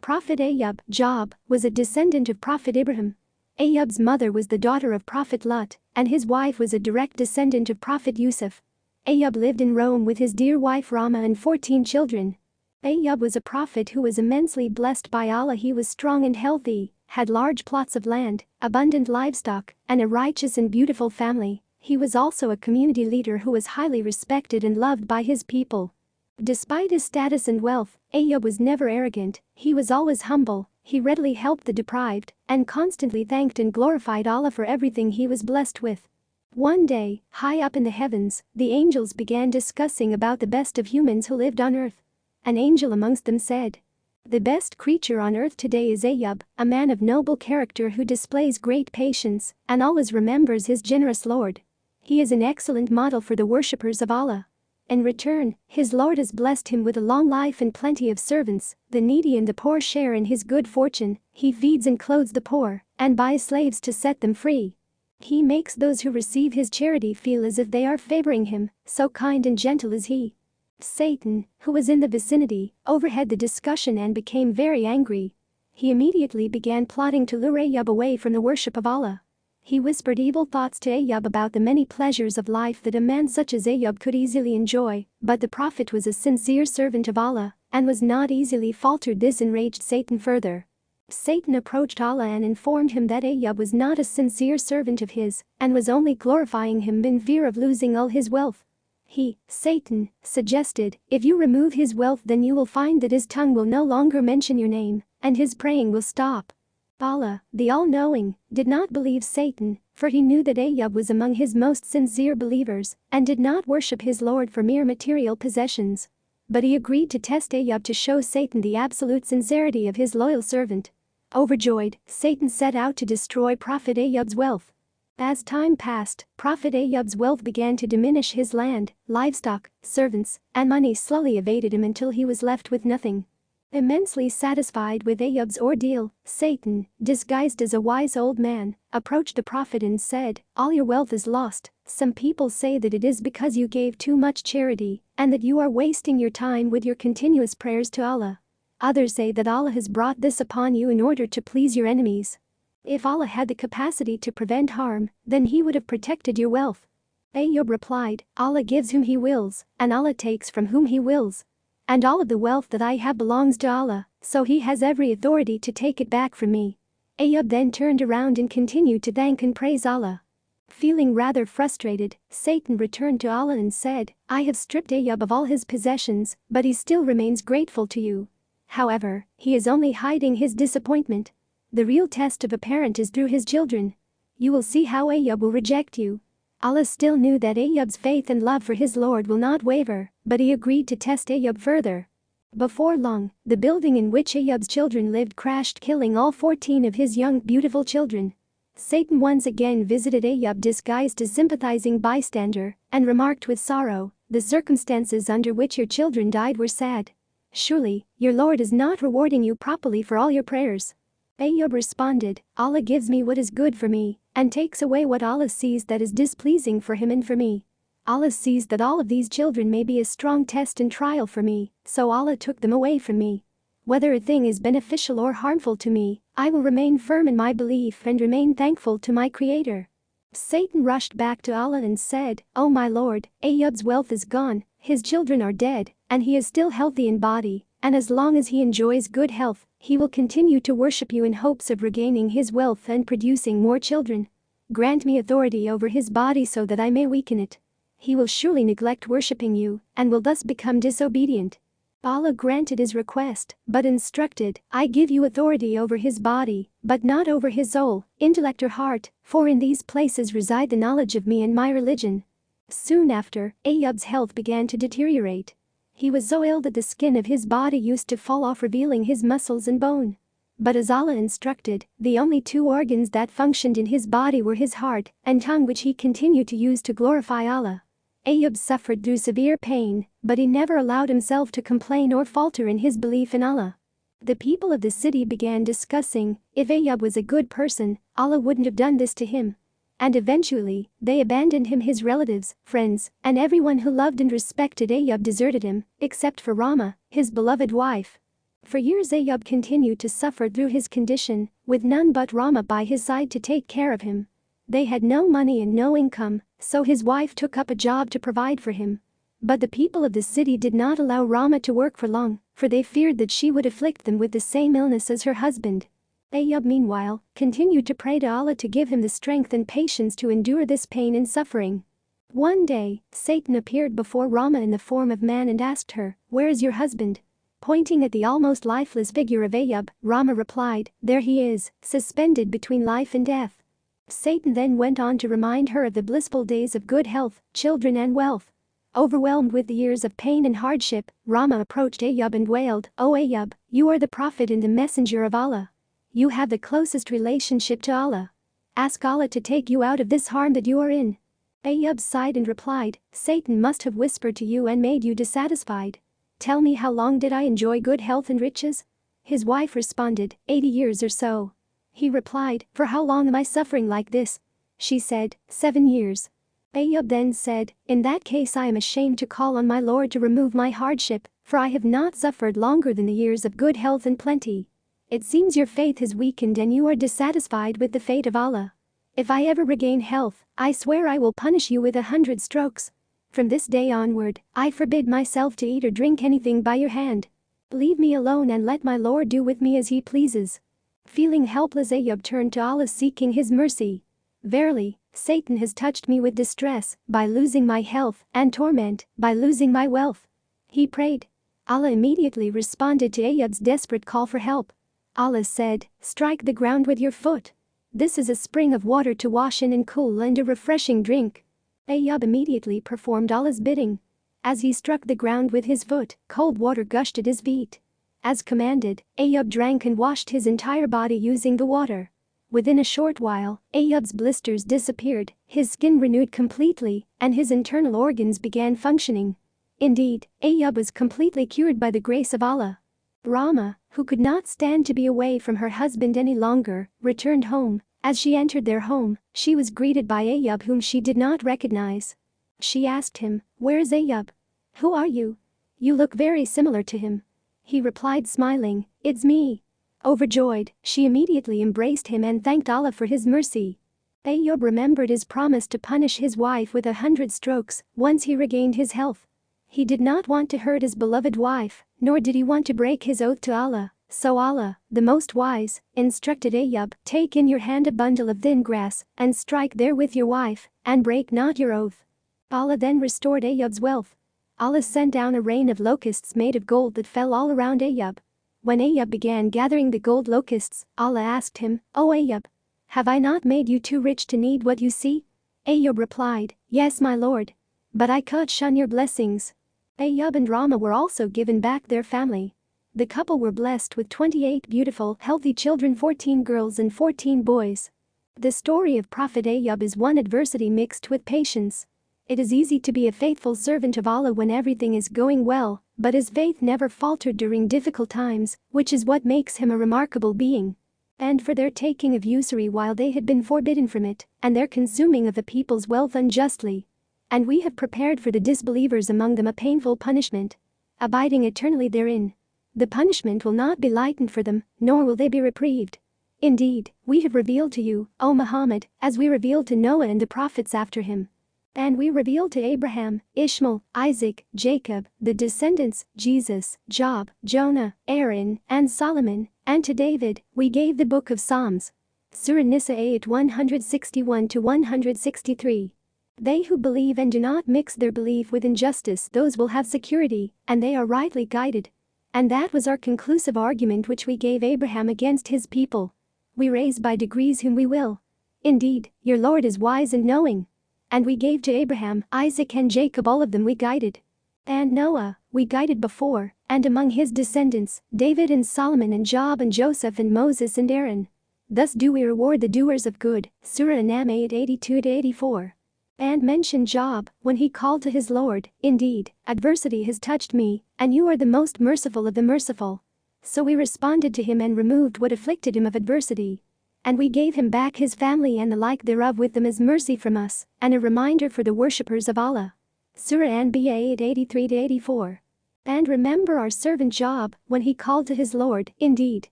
Prophet Ayyub, Job, was a descendant of Prophet Ibrahim. Ayyub's mother was the daughter of Prophet Lot, and his wife was a direct descendant of Prophet Yusuf. Ayyub lived in Rome with his dear wife Rama and 14 children. Ayyub was a prophet who was immensely blessed by Allah. He was strong and healthy, had large plots of land, abundant livestock, and a righteous and beautiful family. He was also a community leader who was highly respected and loved by his people. Despite his status and wealth, Ayyub was never arrogant. He was always humble. He readily helped the deprived and constantly thanked and glorified Allah for everything he was blessed with. One day, high up in the heavens, the angels began discussing about the best of humans who lived on earth. An angel amongst them said, "The best creature on earth today is Ayyub, a man of noble character who displays great patience and always remembers his generous Lord. He is an excellent model for the worshippers of Allah. In return, his Lord has blessed him with a long life and plenty of servants. The needy and the poor share in his good fortune. He feeds and clothes the poor and buys slaves to set them free. He makes those who receive his charity feel as if they are favoring him, so kind and gentle is he." Satan, who was in the vicinity, overheard the discussion and became very angry. He immediately began plotting to lure Ayyub away from the worship of Allah. He whispered evil thoughts to Ayyub about the many pleasures of life that a man such as Ayyub could easily enjoy, but the Prophet was a sincere servant of Allah and was not easily faltered. This enraged Satan further. Satan approached Allah and informed him that Ayyub was not a sincere servant of his and was only glorifying him in fear of losing all his wealth. He, Satan, suggested, "If you remove his wealth, then you will find that his tongue will no longer mention your name and his praying will stop." Allah, the All-Knowing, did not believe Satan, for he knew that Ayyub was among his most sincere believers and did not worship his Lord for mere material possessions. But he agreed to test Ayyub to show Satan the absolute sincerity of his loyal servant. Overjoyed, Satan set out to destroy Prophet Ayyub's wealth. As time passed, Prophet Ayyub's wealth began to diminish. His land, livestock, servants, and money slowly evaded him until he was left with nothing. Immensely satisfied with Ayyub's ordeal, Satan, disguised as a wise old man, approached the Prophet and said, "All your wealth is lost. Some people say that it is because you gave too much charity and that you are wasting your time with your continuous prayers to Allah. Others say that Allah has brought this upon you in order to please your enemies. If Allah had the capacity to prevent harm, then He would have protected your wealth." Ayyub replied, "Allah gives whom He wills, and Allah takes from whom He wills. And all of the wealth that I have belongs to Allah, so He has every authority to take it back from me." Ayyub then turned around and continued to thank and praise Allah. Feeling rather frustrated, Satan returned to Allah and said, "I have stripped Ayyub of all his possessions, but he still remains grateful to you. However, he is only hiding his disappointment. The real test of a parent is through his children. You will see how Ayyub will reject you." Allah still knew that Ayyub's faith and love for his Lord will not waver, but he agreed to test Ayyub further. Before long, the building in which Ayyub's children lived crashed, killing all 14 of his young, beautiful children. Satan once again visited Ayyub disguised as sympathizing bystander and remarked with sorrow, "The circumstances under which your children died were sad. Surely, your Lord is not rewarding you properly for all your prayers." Ayyub responded, "Allah gives me what is good for me and takes away what Allah sees that is displeasing for him and for me. Allah sees that all of these children may be a strong test and trial for me, so Allah took them away from me. Whether a thing is beneficial or harmful to me, I will remain firm in my belief and remain thankful to my Creator." Satan rushed back to Allah and said, "O my Lord, Ayyub's wealth is gone, his children are dead, and he is still healthy in body, and as long as he enjoys good health, he will continue to worship you in hopes of regaining his wealth and producing more children. Grant me authority over his body so that I may weaken it. He will surely neglect worshipping you and will thus become disobedient." Allah granted his request, but instructed, "I give you authority over his body, but not over his soul, intellect or heart, for in these places reside the knowledge of me and my religion." Soon after, Ayyub's health began to deteriorate. He was so ill that the skin of his body used to fall off, revealing his muscles and bone. But as Allah instructed, the only 2 organs that functioned in his body were his heart and tongue, which he continued to use to glorify Allah. Ayyub suffered through severe pain, but he never allowed himself to complain or falter in his belief in Allah. The people of the city began discussing, if Ayyub was a good person, Allah wouldn't have done this to him. And eventually, they abandoned him. His relatives, friends, and everyone who loved and respected Ayyub deserted him, except for Rama, his beloved wife. For years Ayyub continued to suffer through his condition, with none but Rama by his side to take care of him. They had no money and no income, so his wife took up a job to provide for him. But the people of the city did not allow Rama to work for long, for they feared that she would afflict them with the same illness as her husband. Ayyub, meanwhile, continued to pray to Allah to give him the strength and patience to endure this pain and suffering. One day, Satan appeared before Rama in the form of man and asked her, "Where is your husband?" Pointing at the almost lifeless figure of Ayyub, Rama replied, "There he is, suspended between life and death." Satan then went on to remind her of the blissful days of good health, children and wealth. Overwhelmed with the years of pain and hardship, Rama approached Ayyub and wailed, "O Ayyub, you are the prophet and the messenger of Allah. You have the closest relationship to Allah. Ask Allah to take you out of this harm that you are in." Ayyub sighed and replied, "Satan must have whispered to you and made you dissatisfied. Tell me, how long did I enjoy good health and riches?" His wife responded, 80 years or so. He replied, "For how long am I suffering like this?" She said, 7 years. Ayyub then said, "In that case I am ashamed to call on my Lord to remove my hardship, for I have not suffered longer than the years of good health and plenty. It seems your faith has weakened and you are dissatisfied with the fate of Allah. If I ever regain health, I swear I will punish you with 100 strokes. From this day onward, I forbid myself to eat or drink anything by your hand. Leave me alone and let my Lord do with me as he pleases." Feeling helpless, Ayyub turned to Allah seeking his mercy. "Verily, Satan has touched me with distress by losing my health and torment by losing my wealth." He prayed. Allah immediately responded to Ayyub's desperate call for help. Allah said, "Strike the ground with your foot. This is a spring of water to wash in and cool and a refreshing drink." Ayyub immediately performed Allah's bidding. As he struck the ground with his foot, cold water gushed at his feet. As commanded, Ayyub drank and washed his entire body using the water. Within a short while, Ayyub's blisters disappeared, his skin renewed completely, and his internal organs began functioning. Indeed, Ayyub was completely cured by the grace of Allah. Rama, who could not stand to be away from her husband any longer, returned home. As she entered their home, she was greeted by Ayyub, whom she did not recognize. She asked him, "Where is Ayyub? Who are you? You look very similar to him." He replied smiling, "It's me." Overjoyed, she immediately embraced him and thanked Allah for his mercy. Ayyub remembered his promise to punish his wife with 100 strokes once he regained his health. He did not want to hurt his beloved wife, nor did he want to break his oath to Allah. So Allah, the Most Wise, instructed Ayyub, "Take in your hand a bundle of thin grass, and strike therewith your wife, and break not your oath." Allah then restored Ayyub's wealth. Allah sent down a rain of locusts made of gold that fell all around Ayyub. When Ayyub began gathering the gold locusts, Allah asked him, "O Ayyub, have I not made you too rich to need what you see?" Ayyub replied, "Yes, my Lord. But I could shun your blessings." Ayyub and Rama were also given back their family. The couple were blessed with 28 beautiful, healthy children, 14 girls and 14 boys. The story of Prophet Ayyub is one adversity mixed with patience. It is easy to be a faithful servant of Allah when everything is going well, but his faith never faltered during difficult times, which is what makes him a remarkable being. And for their taking of usury while they had been forbidden from it, and their consuming of the people's wealth unjustly. And we have prepared for the disbelievers among them a painful punishment, abiding eternally therein. The punishment will not be lightened for them, nor will they be reprieved. Indeed, we have revealed to you, O Muhammad, as we revealed to Noah and the prophets after him. And we revealed to Abraham, Ishmael, Isaac, Jacob, the descendants, Jesus, Job, Jonah, Aaron, and Solomon, and to David, we gave the book of Psalms. Surah Nisa ayat 161-163. They who believe and do not mix their belief with injustice, those will have security, and they are rightly guided. And that was our conclusive argument which we gave Abraham against his people. We raise by degrees whom we will. Indeed, your Lord is wise and knowing. And we gave to Abraham, Isaac and Jacob, all of them we guided. And Noah, we guided before, and among his descendants, David and Solomon and Job and Joseph and Moses and Aaron. Thus do we reward the doers of good. Surah An-Nam 82-84. And mention Job, when he called to his Lord, "Indeed, adversity has touched me, and you are the most merciful of the merciful." So we responded to him and removed what afflicted him of adversity. And we gave him back his family and the like thereof with them as mercy from us, and a reminder for the worshippers of Allah. Surah An-Biya 83-84. And remember our servant Job, when he called to his Lord, indeed,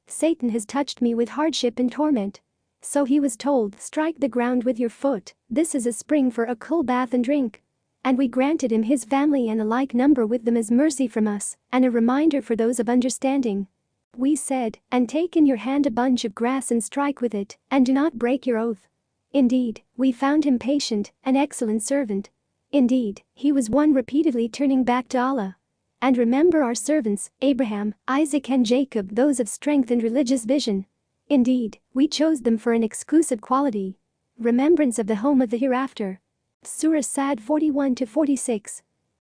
Satan has touched me with hardship and torment. So he was told, strike the ground with your foot, this is a spring for a cool bath and drink. And we granted him his family and a like number with them as mercy from us, and a reminder for those of understanding. We said, and take in your hand a bunch of grass and strike with it, and do not break your oath. Indeed, we found him patient, an excellent servant. Indeed, he was one repeatedly turning back to Allah. And remember our servants, Abraham, Isaac and Jacob, those of strength and religious vision. Indeed, we chose them for an exclusive quality. Remembrance of the home of the hereafter. Surah Sad 41-46.